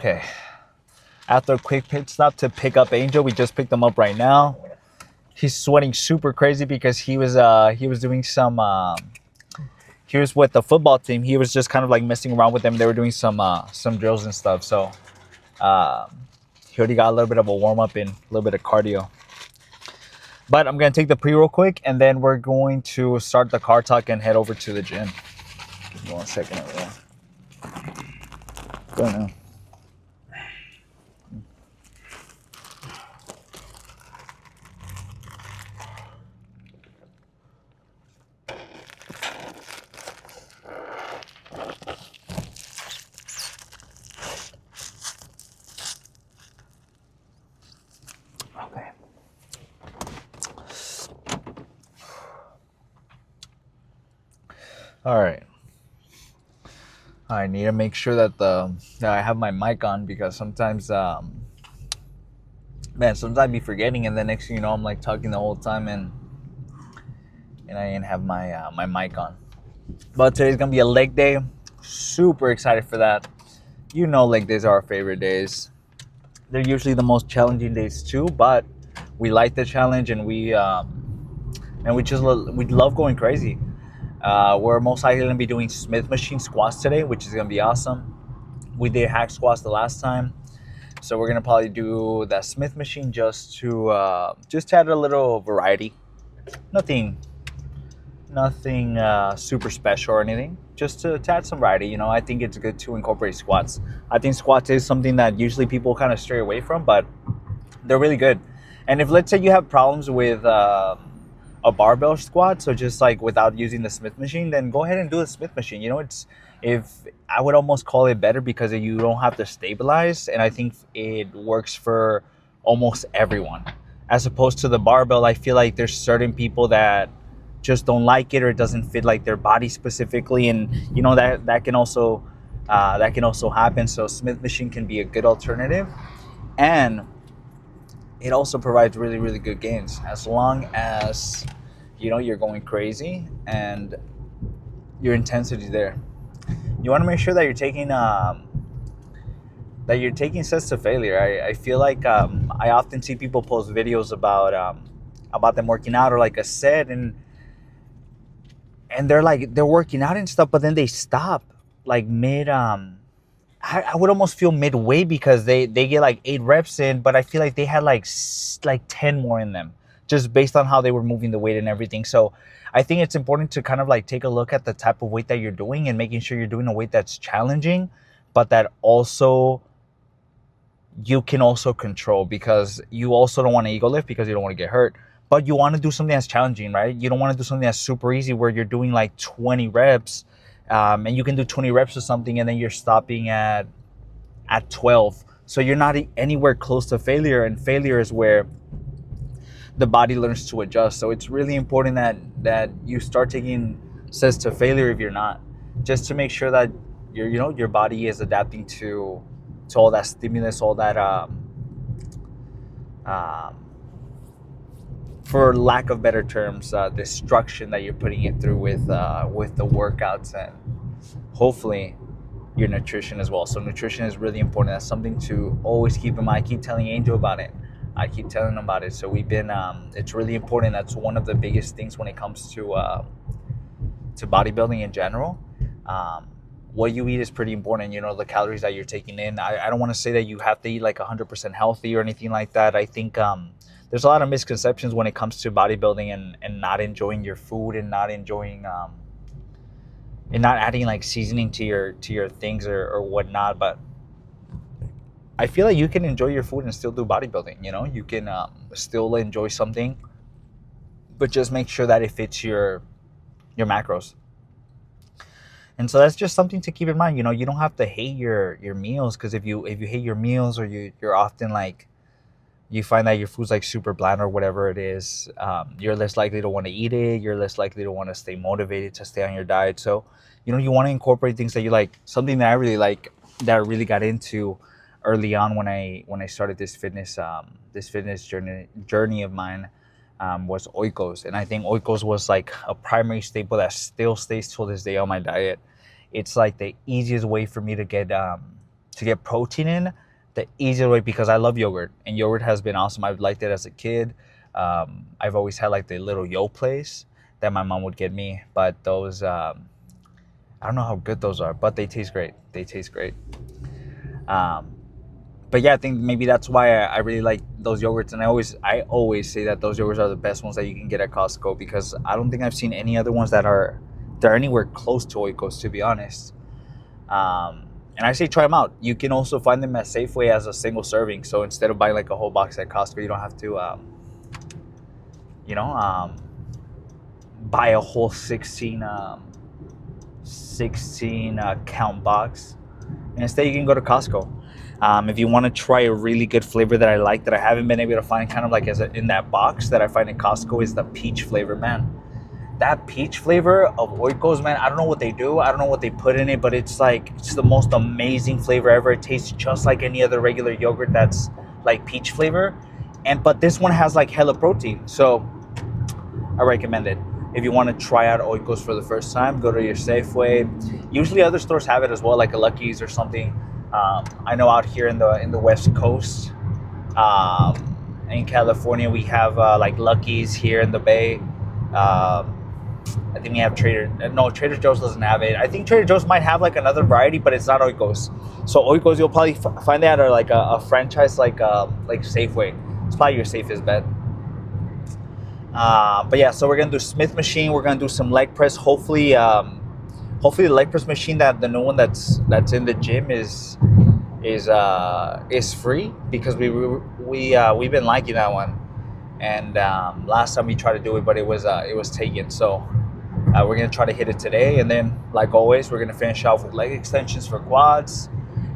Okay. After a quick pit stop to pick up Angel, we just picked him up right now. He's sweating super crazy because he was doing he was with the football team. He was just kind of like messing around with them. They were doing some drills and stuff. So he already got a little bit of a warm up and a little bit of cardio. But I'm gonna take the pre real quick, and then we're going to start the car talk and head over to the gym. Give me 1 second over there. Go now. Okay. All right. I need to make sure that I have my mic on, because sometimes sometimes I be forgetting, and the next thing you know, I'm like talking the whole time and I didn't have my mic on. But today's gonna be a leg day. Super excited for that. You know, leg days are our favorite days. They're usually the most challenging days too, but we like the challenge, and we love going crazy. We're most likely gonna be doing Smith machine squats today, which is gonna be awesome. We did hack squats the last time, so we're gonna probably do that Smith machine just to add a little variety. Nothing super special or anything. Just to add some variety. You know, I think it's good to incorporate squats. I think squats is something that usually people kind of stray away from, but they're really good. And if, let's say, you have problems with a barbell squat, so just like without using the Smith machine, then go ahead and do the Smith machine. You know, I would almost call it better because you don't have to stabilize, and I think it works for almost everyone. As opposed to the barbell, I feel like there's certain people that just don't like it, or it doesn't fit like their body specifically, and you know that can also happen. So Smith machine can be a good alternative, and it also provides really, really good gains as long as you're going crazy and your intensity there. You want to make sure that you're taking sets to failure. I feel like I often see people post videos about them working out, or like a set, and they're working out and stuff, but then they stop like mid. I would almost feel midway, because they get like 8 reps in, but I feel like they had like 10 more in them, just based on how they were moving the weight and everything. So I think it's important to kind of like take a look at the type of weight that you're doing, and making sure you're doing a weight that's challenging, but that also you can also control, because you also don't want to ego lift because you don't want to get hurt. But you want to do something that's challenging, right? You don't want to do something that's super easy where you're doing like 20 reps, and you can do 20 reps of something, and then you're stopping at 12. So you're not anywhere close to failure, and failure is where the body learns to adjust. So it's really important that you start taking sets to failure if you're not, just to make sure that your body is adapting to all that stimulus, all that for lack of better terms, destruction that you're putting it through with the workouts, and hopefully your nutrition as well. So nutrition is really important. That's something to always keep in mind. I keep telling Angel about it. I keep telling him about it. So we've been, it's really important. That's one of the biggest things when it comes to bodybuilding in general. What you eat is pretty important. You know, the calories that you're taking in. I don't want to say that you have to eat like 100% healthy or anything like that. I think there's a lot of misconceptions when it comes to bodybuilding, and not enjoying your food, and not enjoying and not adding like seasoning to your things or whatnot. But I feel like you can enjoy your food and still do bodybuilding. You know, you can still enjoy something, but just make sure that it fits your macros. And so that's just something to keep in mind. You know, you don't have to hate your meals, because if you hate your meals, or you're often like, you find that your food's like super bland or whatever it is, you're less likely to want to eat it. You're less likely to want to stay motivated to stay on your diet. So, you know, you want to incorporate things that you like. Something that I really like, that I really got into early on when I started this fitness journey of mine, was oikos. And I think oikos was like a primary staple that still stays till this day on my diet. It's like the easiest way for me to get to get protein in, the easier way, because I love yogurt and yogurt has been awesome. I've liked it as a kid. I've always had like the little yo place that my mom would get me, but those I don't know how good those are, but they taste great. They taste great. But yeah, I think maybe that's why I really like those yogurts, and I always say that those yogurts are the best ones that you can get at Costco, because I don't think I've seen any other ones they're anywhere close to Oikos, to be honest. And I say try them out. You can also find them at Safeway as a single serving. So instead of buying like a whole box at Costco, you don't have to, buy a whole 16 count box. And instead, you can go to Costco. If you want to try a really good flavor that I like, that I haven't been able to find kind of like in that box that I find in Costco, is the peach flavor, man. That peach flavor of Oikos, man, I don't know what they do. I don't know what they put in it, but it's the most amazing flavor ever. It tastes just like any other regular yogurt that's like peach flavor. But this one has like hella protein. So I recommend it. If you want to try out Oikos for the first time, go to your Safeway. Usually other stores have it as well, like a Lucky's or something. I know out here in the West Coast, in California, we have like Lucky's here in the Bay. I think we have Trader Joe's doesn't have it. I think Trader Joe's might have like another variety, but it's not Oikos. So Oikos, you'll probably find that at like a franchise like Safeway. It's probably your safest bet. But yeah, so we're gonna do Smith machine. We're gonna do some leg press. Hopefully the leg press machine, that the new one that's in the gym is free, because we've been liking that one. And last time we tried to do it, but it was taken. So we're gonna try to hit it today, and then like always, we're gonna finish off with leg extensions for quads,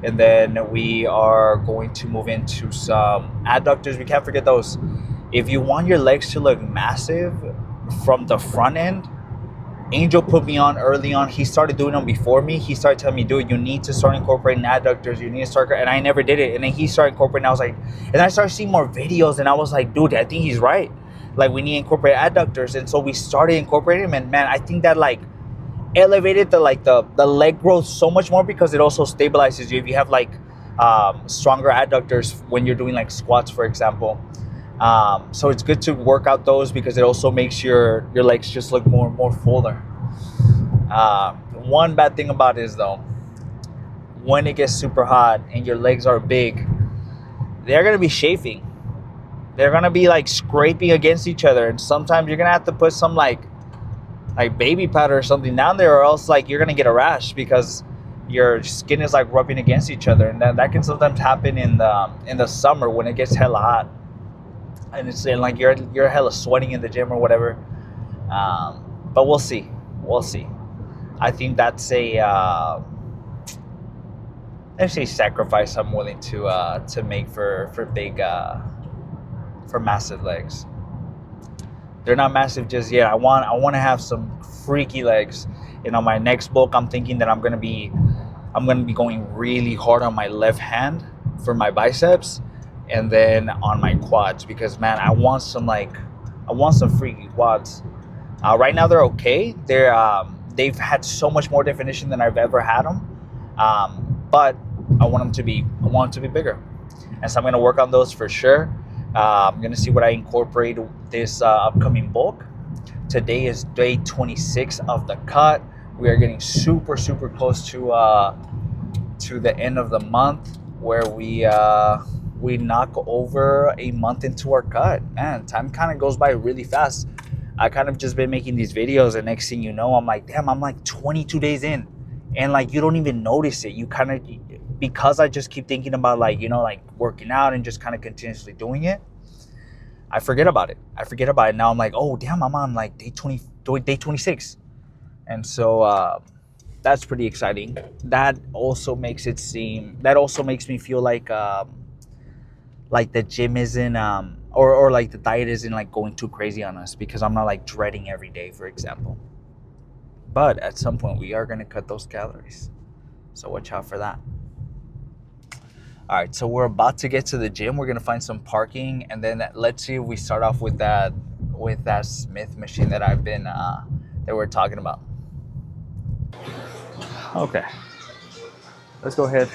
and then we are going to move into some adductors. We can't forget those. If you want your legs to look massive from the front end, Angel put me on early on. He started doing them before me. He started telling me, dude, you need to start incorporating adductors. You need to start, and I never did it. And then he started incorporating. I was like, and I started seeing more videos, and I was like, dude, I think he's right. Like, we need to incorporate adductors. And so we started incorporating them, and man, I think that like elevated the leg growth so much more, because it also stabilizes you if you have like stronger adductors when you're doing like squats, for example. So it's good to work out those, because it also makes your legs just look more fuller. One bad thing about it is, though, when it gets super hot and your legs are big, they're gonna be chafing. They're gonna be like scraping against each other, and sometimes you're gonna have to put some like baby powder or something down there, or else like you're gonna get a rash, because your skin is like rubbing against each other, and that can sometimes happen in the summer when it gets hella hot. And it's like you're hella sweating in the gym or whatever. But we'll see. I think that's let's say sacrifice I'm willing to make for big for massive legs. They're not massive just yet. I want to have some freaky legs. And on my next bulk, I'm thinking that I'm gonna be going really hard on my left hand for my biceps, and then on my quads, because man, I want some freaky quads. Right now they're okay. They've had so much more definition than I've ever had them, but I want them to be bigger, and so I'm gonna work on those for sure. I'm gonna see what I incorporate this upcoming bulk. Today is day 26 of the cut. We are getting super close to the end of the month, where we knock over a month into our cut. Man, time kind of goes by really fast. I kind of just been making these videos, and next thing you know, I'm like, damn, I'm like 22 days in, and like you don't even notice it. You kind of, because I just keep thinking about like working out and just kind of continuously doing it, I forget about it. Now I'm like, oh damn, I'm on like day 26, and so that's pretty exciting. That also makes me feel like the gym isn't or like the diet isn't like going too crazy on us, because I'm not like dreading every day, for example. But at some point we are going to cut those calories, so watch out for that. All right, so we're about to get to the gym. We're going to find some parking, and then let's see if we start off with that Smith machine that we're talking about. Okay, let's go ahead.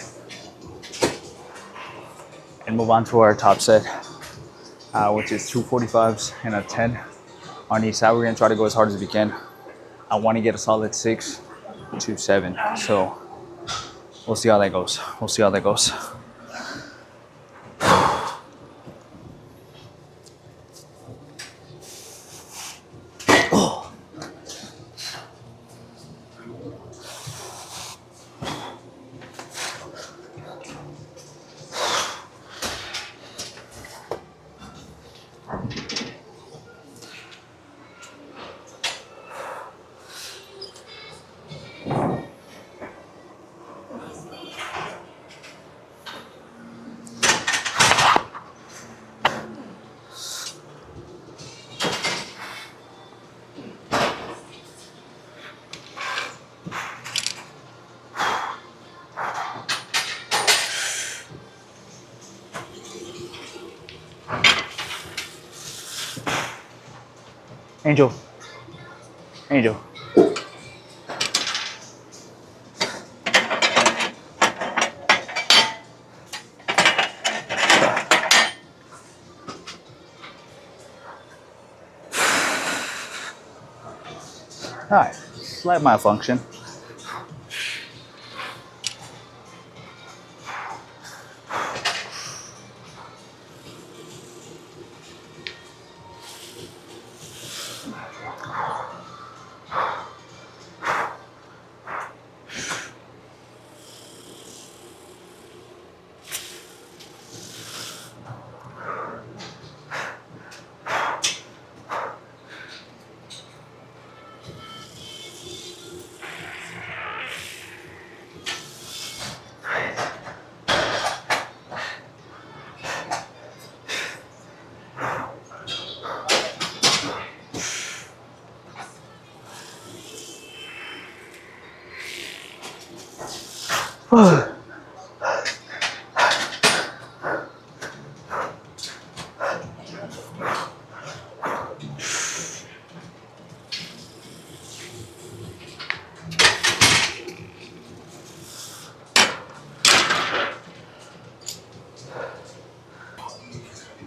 and move on to our top set, which is 245s and a 10 on each side. We're gonna try to go as hard as we can. I want to get a solid 6 to 7. So we'll see how that goes. We'll see how that goes. Angel. Angel. All right, slight malfunction.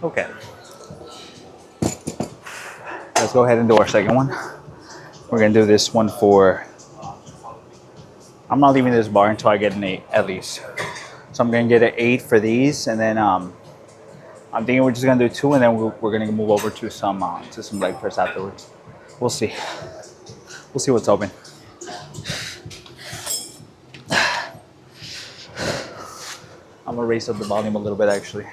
Okay. Let's go ahead and do our second one. We're gonna do this one for, I'm not leaving this bar until I get an 8 at least. So I'm gonna get an 8 for these, and then I'm thinking we're just gonna do 2, and then we're gonna move over to some leg press afterwards. We'll see. We'll see what's open. I'm gonna raise up the volume a little bit actually.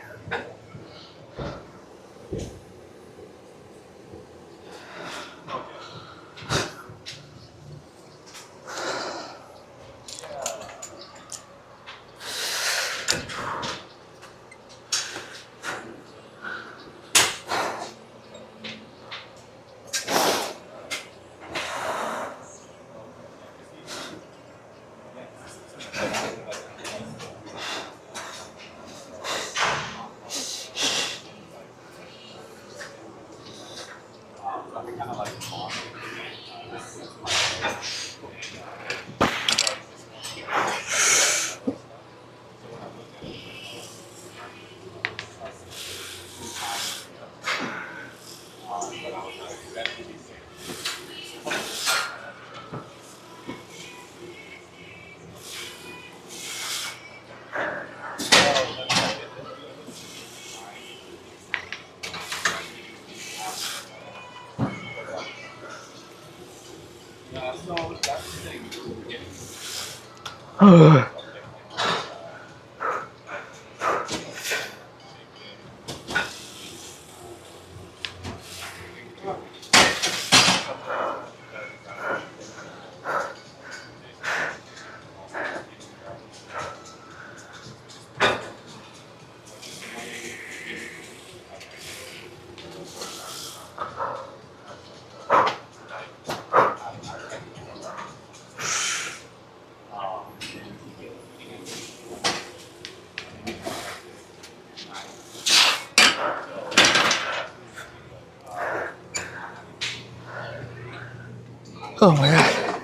Oh my god.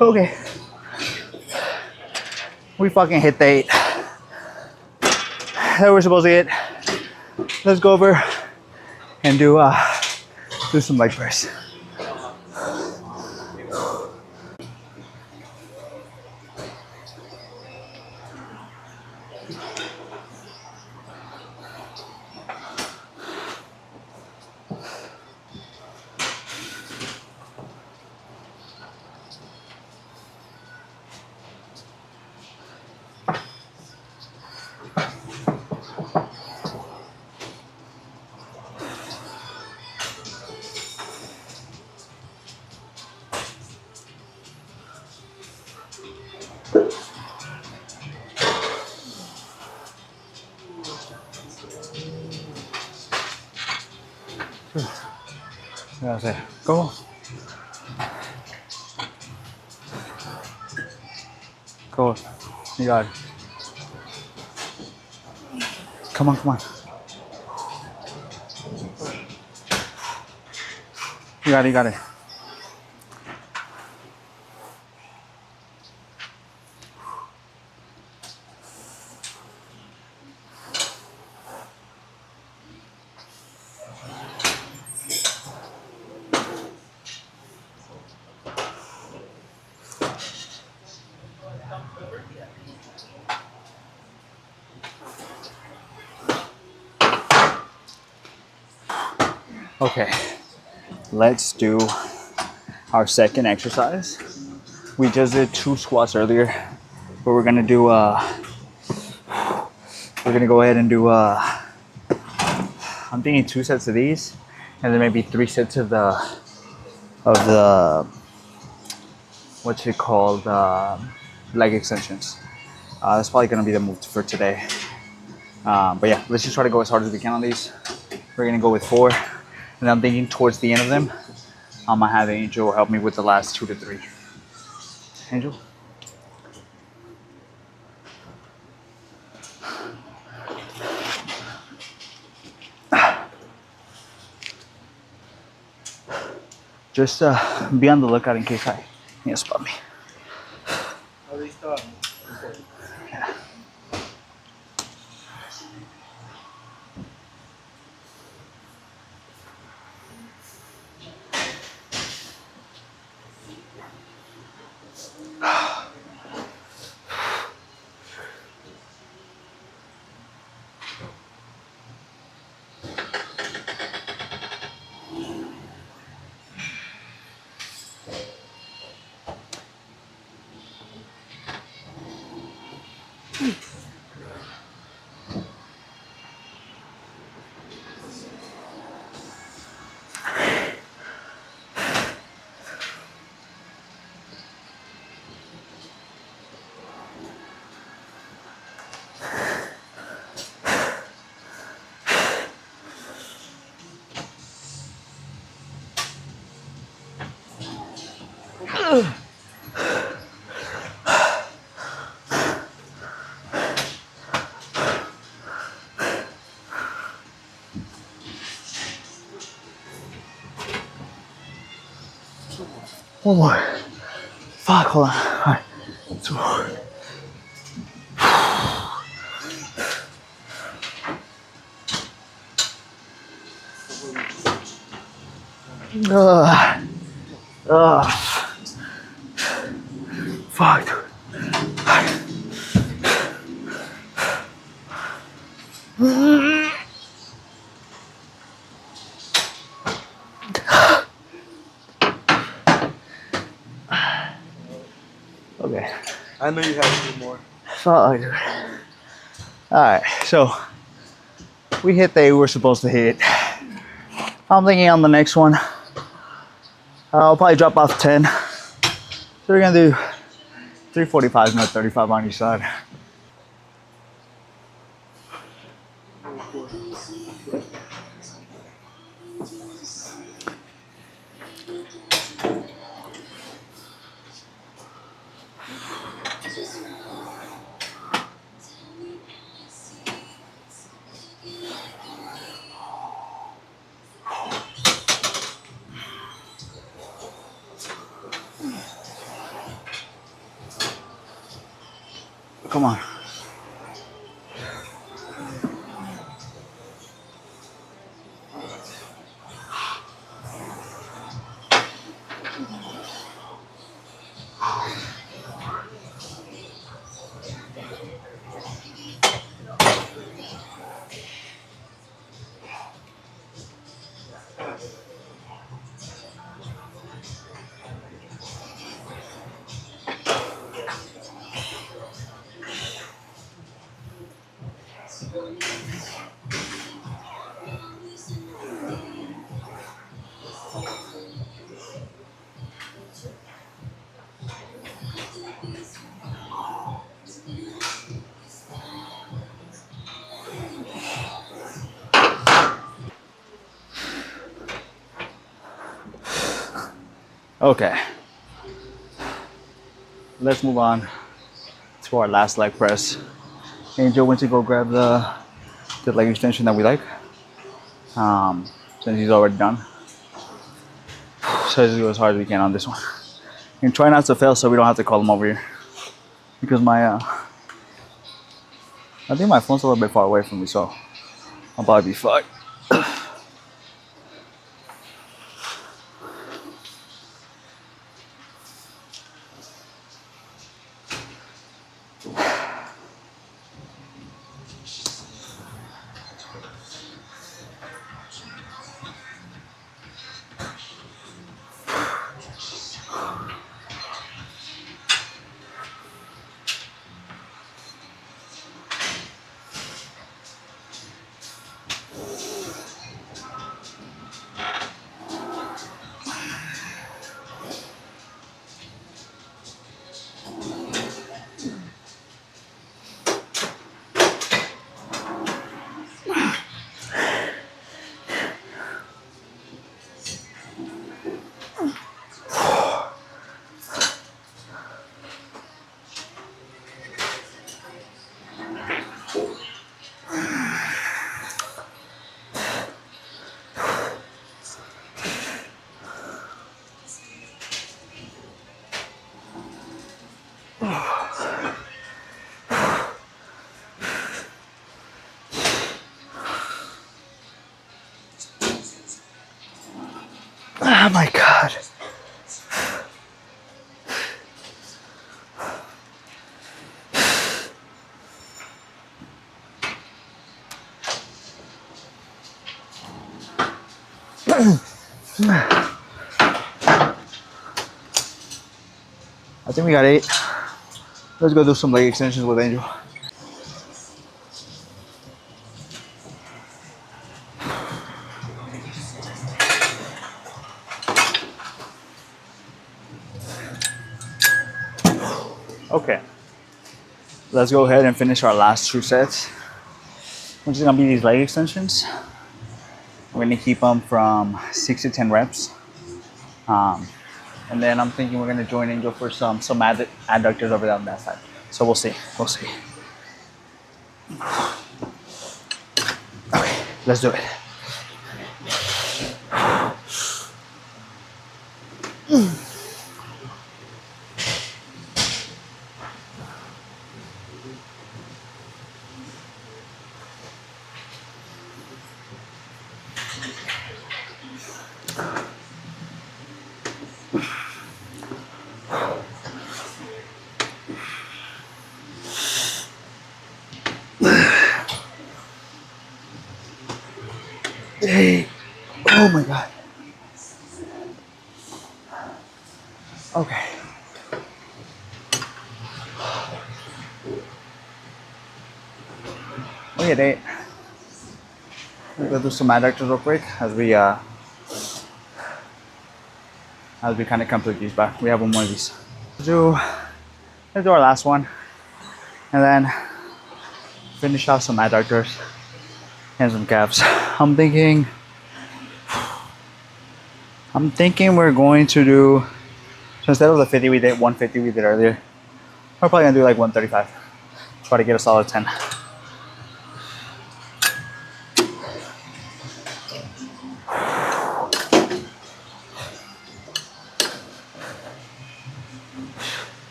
Okay. We fucking hit the 8. that we're supposed to hit. Let's go over and do some leg press. That's it. Go. Go. You got it. Come on, come on. You got it, you got it. Okay, let's do our second exercise. We just did 2 squats earlier, but we're gonna do we're gonna go ahead and do I'm thinking 2 sets of these, and then maybe 3 sets of the what's it called, leg extensions. That's probably gonna be the move for today. But yeah, let's just try to go as hard as we can on these. We're gonna go with 4, and I'm thinking towards the end of them, I'm gonna have Angel help me with the last 2 to 3. Angel? Just be on the lookout in case I need to spot me. At least, yeah. One more. Fuck, hold on. All right. 2 more. Fuck, dude. Okay. I know you have to do more. Fuck, dude. Alright, so we hit the 8 we're supposed to hit. I'm thinking on the next one, I'll probably drop off 10. So we're gonna do 345s, not 35 on each side. Come on. Okay, let's move on to our last leg press. Angel went to go grab the leg extension that we like. Since he's already done. So let's go as hard as we can on this one. And try not to fail so we don't have to call him over here. Because I think my phone's a little bit far away from me, so I'll probably be fine. Oh my god. I think we got 8. Let's go do some leg extensions with Angel. Okay. Let's go ahead and finish our last 2 sets. Which is gonna be these leg extensions. We're gonna keep them from 6 to 10 reps. And then I'm thinking we're gonna join Angel for some adductors over there on that side. So we'll see. We'll see. Okay, let's do it. Hey. Oh my god. Okay. We hit 8. We're gonna do some adductors real quick as we kind of complete these back. We have one more of these. Let's do our last one, and then finish off some adductors and some calves. I'm thinking we're going to do, so instead of the 50 we did, 150 we did earlier, we're probably gonna do like 135. Try to get a solid 10.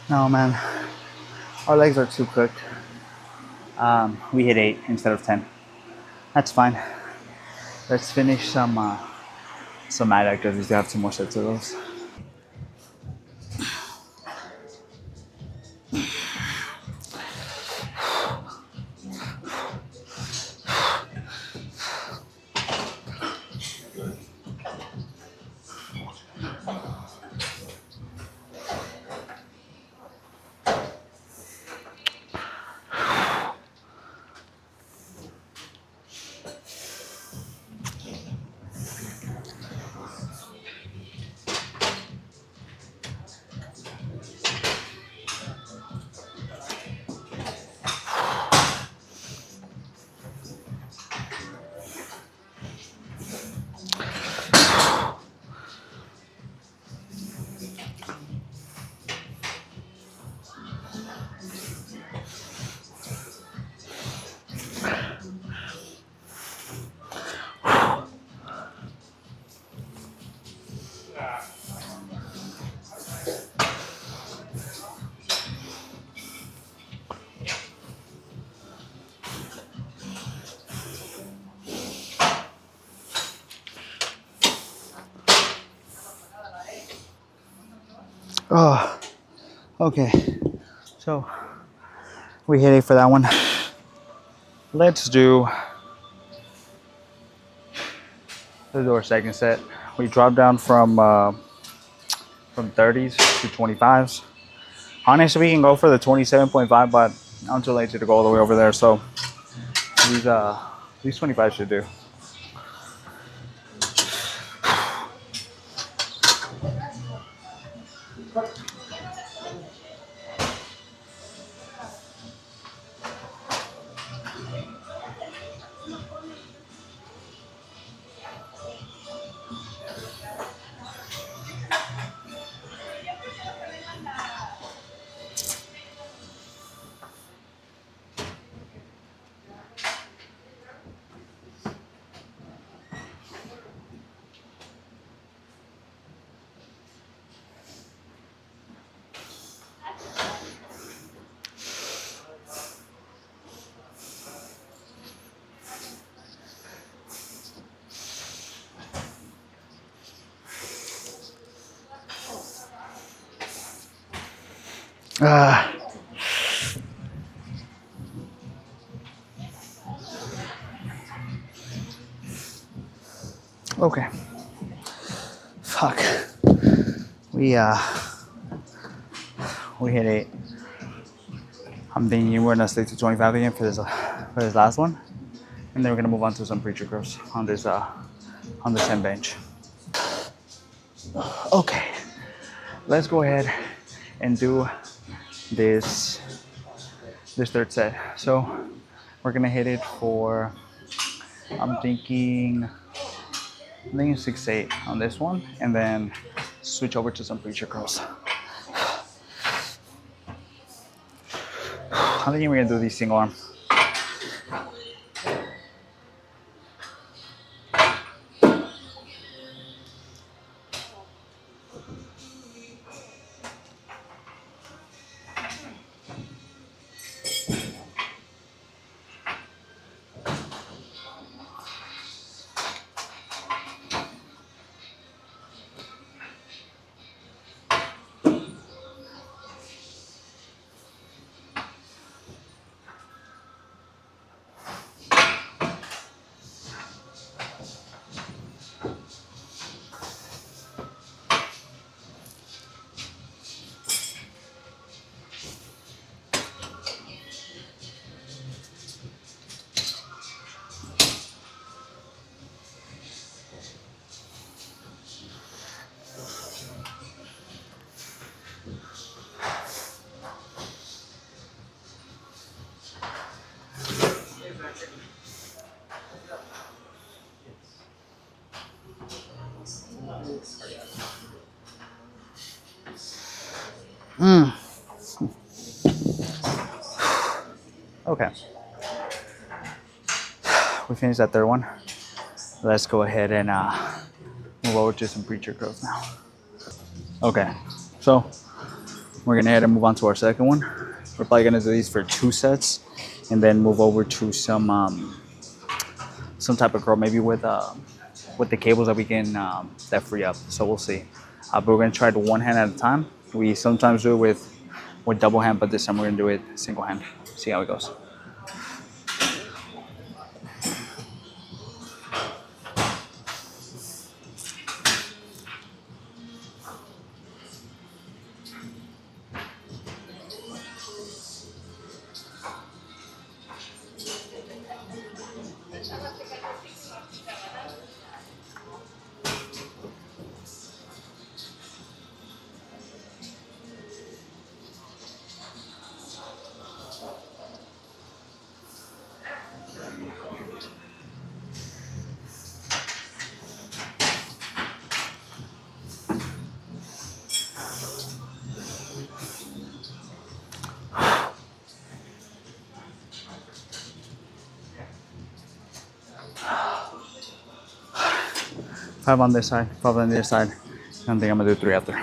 No, man. Our legs are too cooked. We hit 8 instead of 10. That's fine. Let's finish some ad because we still have 2 more sets of those. Oh, okay. So we hit 8 for that one. Let's do our second set. We dropped down from 30s to 25s. Honestly, we can go for the 27.5, but I'm too lazy to go all the way over there. So these 25 should do. Okay. Fuck. We hit 8. I'm thinking we're gonna stick to 25 again for this last one, and then we're gonna move on to some preacher curls on this 10 bench. Okay. Let's go ahead and do this third set. So we're gonna hit it for I'm thinking 6-8 on this one, and then switch over to some preacher curls. I think we're gonna do these single arm. Okay. We finished that third one. Let's go ahead and move over to some preacher curls now. Okay. So We're gonna head and move on to our second one. We're probably gonna do these for 2 sets, and then move over to some type of curl, maybe with the cables that we can that free up. So we'll see. But we're gonna try it one hand at a time. We sometimes do it with double hand, but this time we're gonna do it single hand. See how it goes. Five on this side, five on this side. I think I'm gonna do 3 after.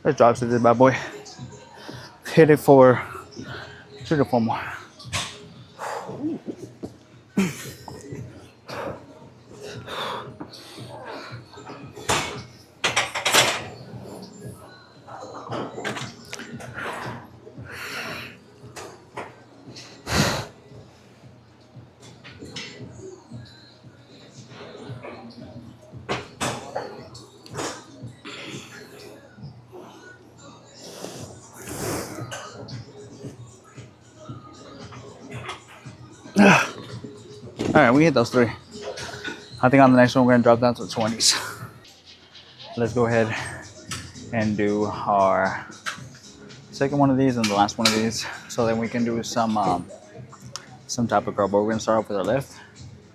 Let's drop to this bad boy. Hit it for 3 to 4 more. All right, we hit those 3. I think on the next one we're gonna drop down to the 20s. Let's go ahead and do our second one of these and the last one of these, so then we can do some type of curl. But we're gonna start off with our left,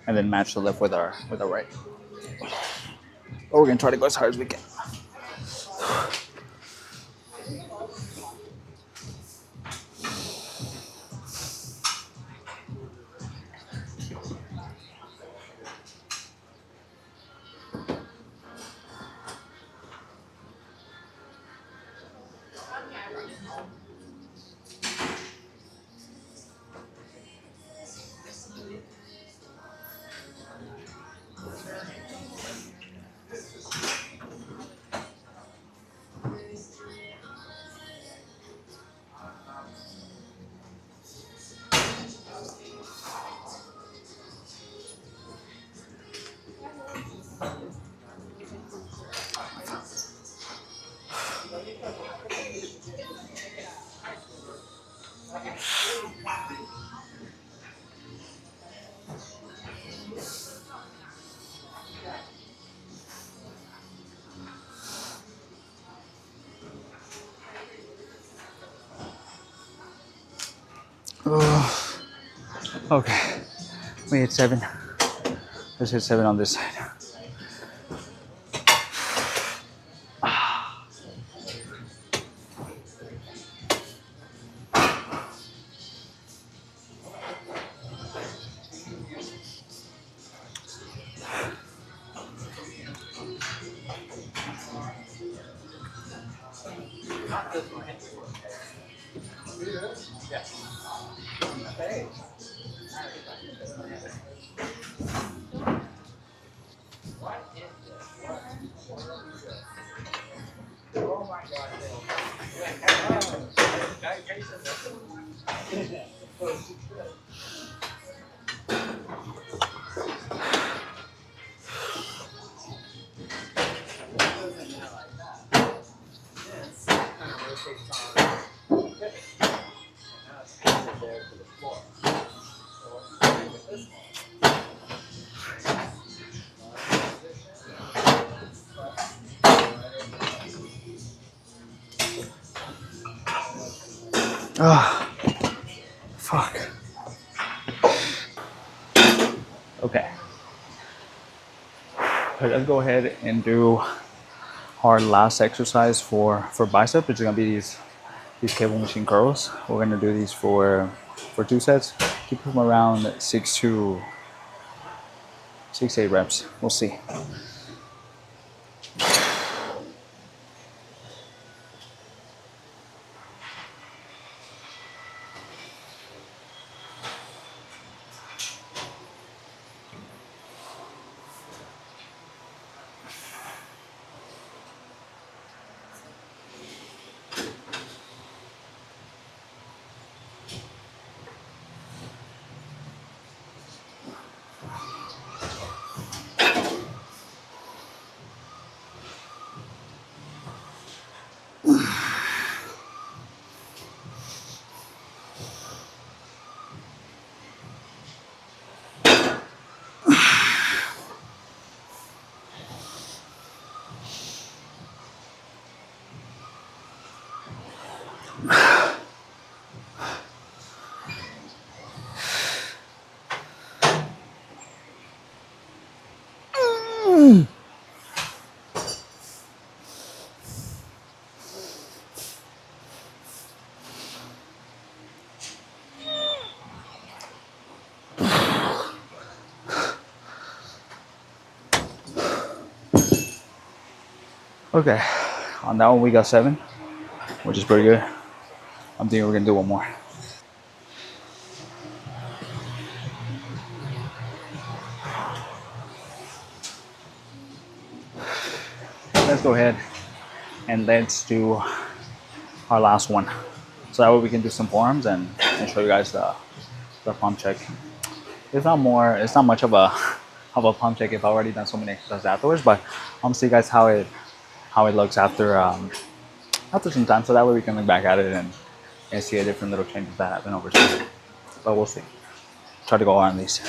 and then match the left with our right. But we're gonna try to go as hard as we can. Okay, we hit 7. Let's hit 7 on this side. Ah, fuck. Okay. Let's go ahead and do our last exercise for bicep, which is gonna be these cable machine curls. We're gonna do these for 2 sets. Keep them around 6 to 8 reps. We'll see. Okay, on that one we got 7, which is pretty good. I'm thinking we're gonna do one more. Let's go ahead and let's do our last one. So that way we can do some forearms and show you guys the pump check. It's not much of a pump check if I've already done so many exercises afterwards, but I'm gonna see you guys how it looks after some time, so that way we can look back at it and see the different little changes that happen over time. But we'll see. Try to go on these.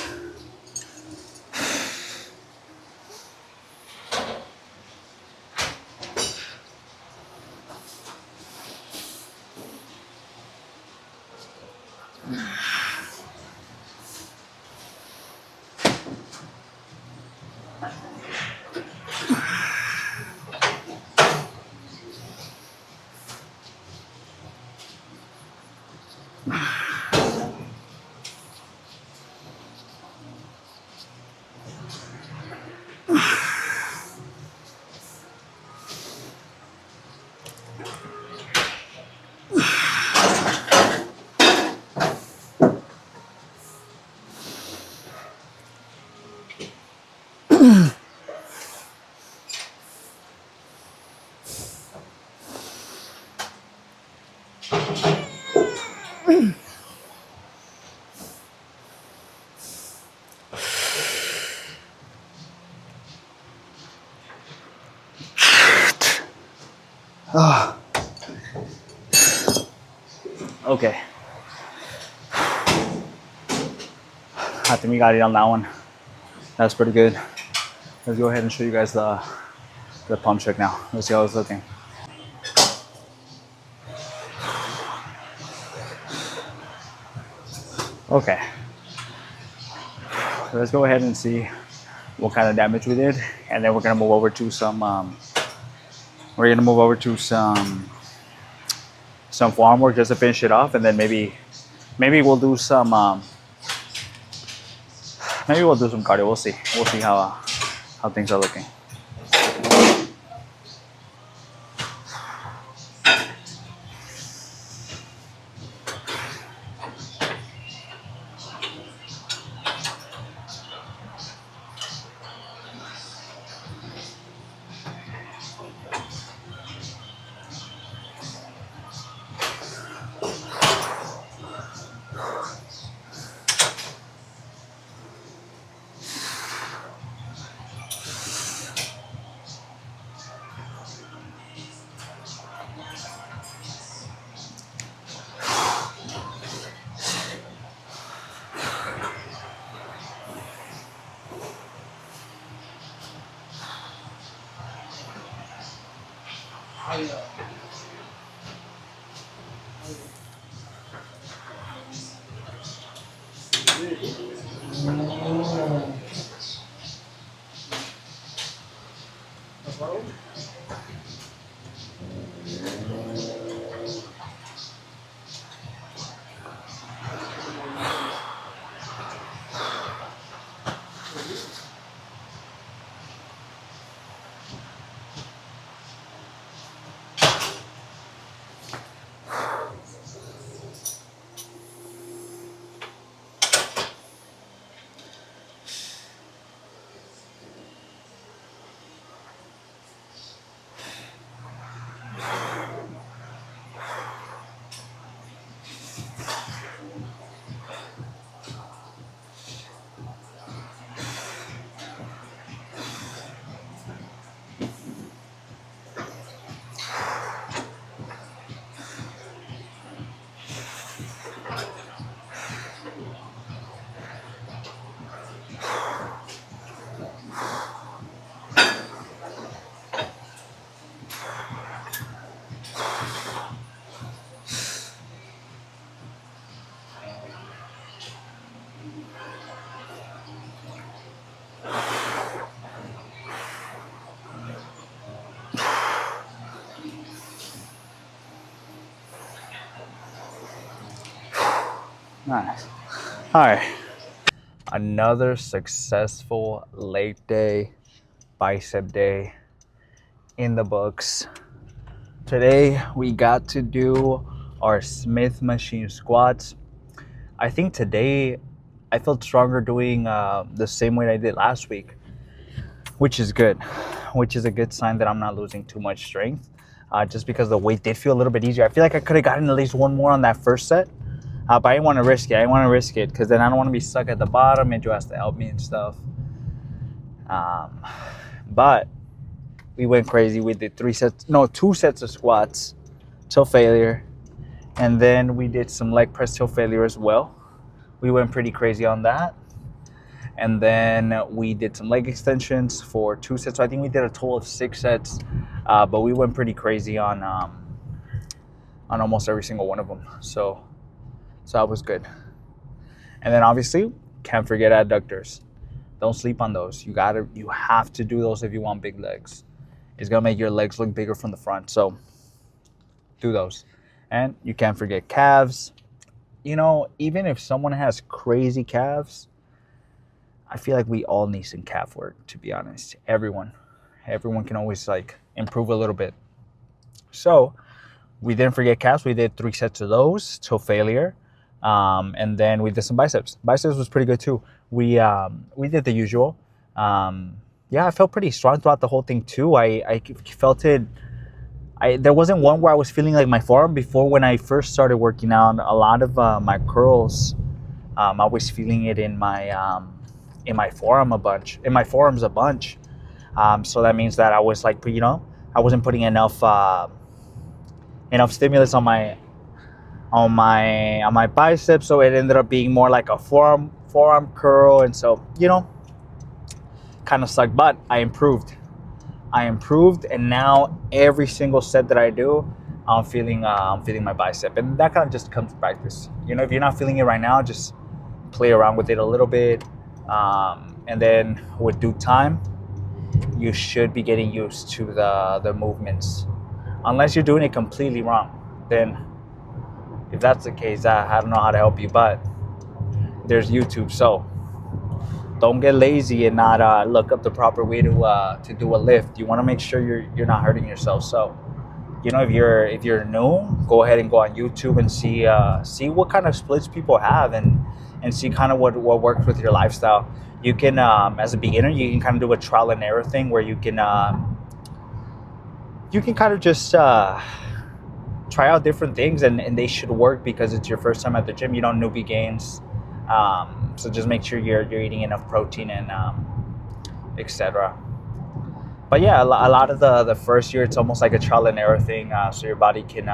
Okay. I think we got it on that one. That's pretty good. Let's go ahead and show you guys the pump check now. Let's see how it's looking. Okay. So let's go ahead and see what kind of damage we did, and then we're gonna move over to some forearm work just to finish it off, and then maybe we'll do some cardio. We'll see. We'll see how things are looking. Nice. All right. Another successful leg day, bicep day in the books. Today we got to do our Smith machine squats. I think today I felt stronger doing the same weight I did last week, which is good, which is a good sign that I'm not losing too much strength. Just because the weight did feel a little bit easier. I feel like I could have gotten at least one more on that first set, but I didn't want to risk it. I didn't want to risk it because then I don't want to be stuck at the bottom and you has to help me and stuff. But we went crazy. We did 2 sets of squats till failure, and then we did some leg press till failure as well. We went pretty crazy on that. And then we did some leg extensions for 2 sets. So I think we did a total of 6 sets, but we went pretty crazy on almost every single one of them. So that was good. And then obviously, can't forget adductors. Don't sleep on those. You have to do those if you want big legs. It's gonna make your legs look bigger from the front. So do those. And you can't forget calves. You know, even if someone has crazy calves, I feel like we all need some calf work, to be honest. Everyone can always like improve a little bit. So we didn't forget calves. We did 3 sets of those till failure. And then we did some biceps. Biceps was pretty good too. We did the usual. Yeah, I felt pretty strong throughout the whole thing too. I felt it. There wasn't one where I was feeling like my forearm before. When I first started working out, a lot of my curls, I was feeling it in my forearm a bunch, in my forearms a bunch. So that means that I was like, I wasn't putting enough stimulus on my biceps, so it ended up being more like a forearm curl, and so kind of sucked. But I improved, and now every single set that I do, I'm feeling my bicep, and that kind of just comes to practice. If you're not feeling it right now, just play around with it a little bit, and then with due time, you should be getting used to the movements. Unless you're doing it completely wrong, then if that's the case, I don't know how to help you, but there's YouTube. So don't get lazy and not look up the proper way to do a lift. You want to make sure you're not hurting yourself. So if you're new, go ahead and go on YouTube and see what kind of splits people have, and see kind of what works with your lifestyle. You can, as a beginner, you can kind of do a trial and error thing where you can kind of just try out different things, and they should work because it's your first time at the gym. You don't newbie gains, so just make sure you're eating enough protein and etc. But yeah, a lot of the first year, it's almost like a trial and error thing, so your body can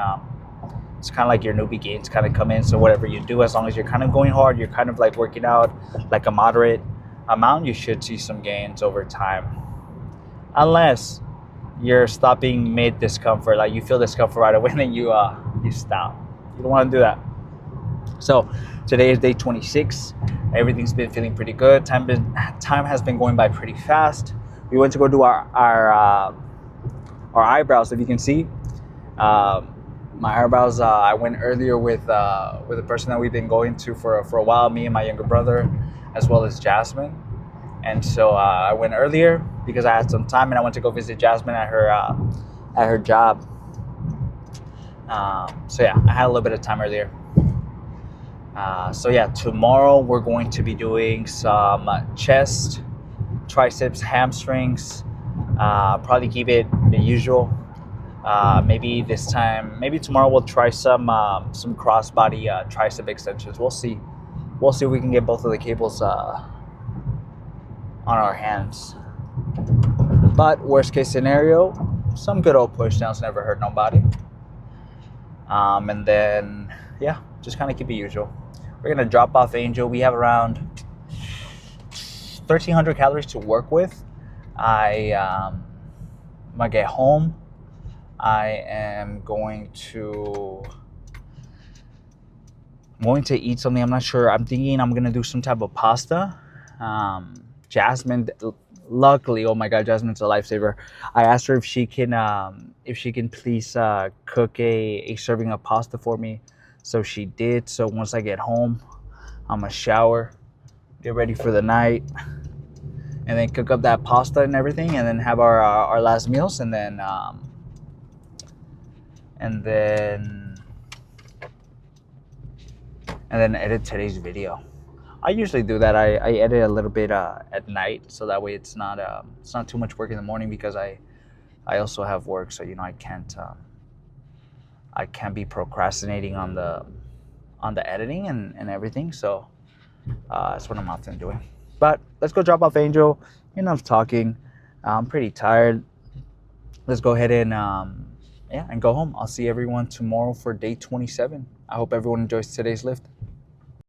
it's kind of like your newbie gains kind of come in. So whatever you do, as long as you're kind of going hard, you're kind of like working out like a moderate amount, you should see some gains over time, unless you're stopping mid discomfort, like you feel discomfort right away and then you stop. You don't want to do that. So today is day 26. Everything's been feeling pretty good. Time has been going by pretty fast. We went to go do our eyebrows. If you can see, my eyebrows. I went earlier with a person that we've been going to for a while. Me and my younger brother, as well as Jasmine. And so I went earlier because I had some time, and I went to go visit Jasmine at her job. So yeah, I had a little bit of time earlier. So yeah, tomorrow we're going to be doing some chest, triceps, hamstrings. Probably keep it the usual. Maybe tomorrow we'll try some crossbody tricep extensions. We'll see if we can get both of the cables on our hands. But worst case scenario, some good old push downs never hurt nobody. And then yeah, just kind of keep it usual. We're gonna drop off Angel. We have around 1,300 calories to work with. I'm gonna get home. I am going to eat something. I'm not sure. I'm thinking I'm gonna do some type of pasta. Jasmine, luckily, oh my God, Jasmine's a lifesaver. I asked her if she can please cook a serving of pasta for me. So she did. So once I get home, I'm gonna shower, get ready for the night, and then cook up that pasta and everything, and then have our last meals, and then edit today's video. I usually do that. I edit a little bit at night, so that way it's not too much work in the morning, because I also have work, so I can't be procrastinating on the editing and everything. So that's what I'm often doing. But let's go drop off Angel. Enough talking. I'm pretty tired. Let's go ahead and and go home. I'll see everyone tomorrow for day 27. I hope everyone enjoys today's lift.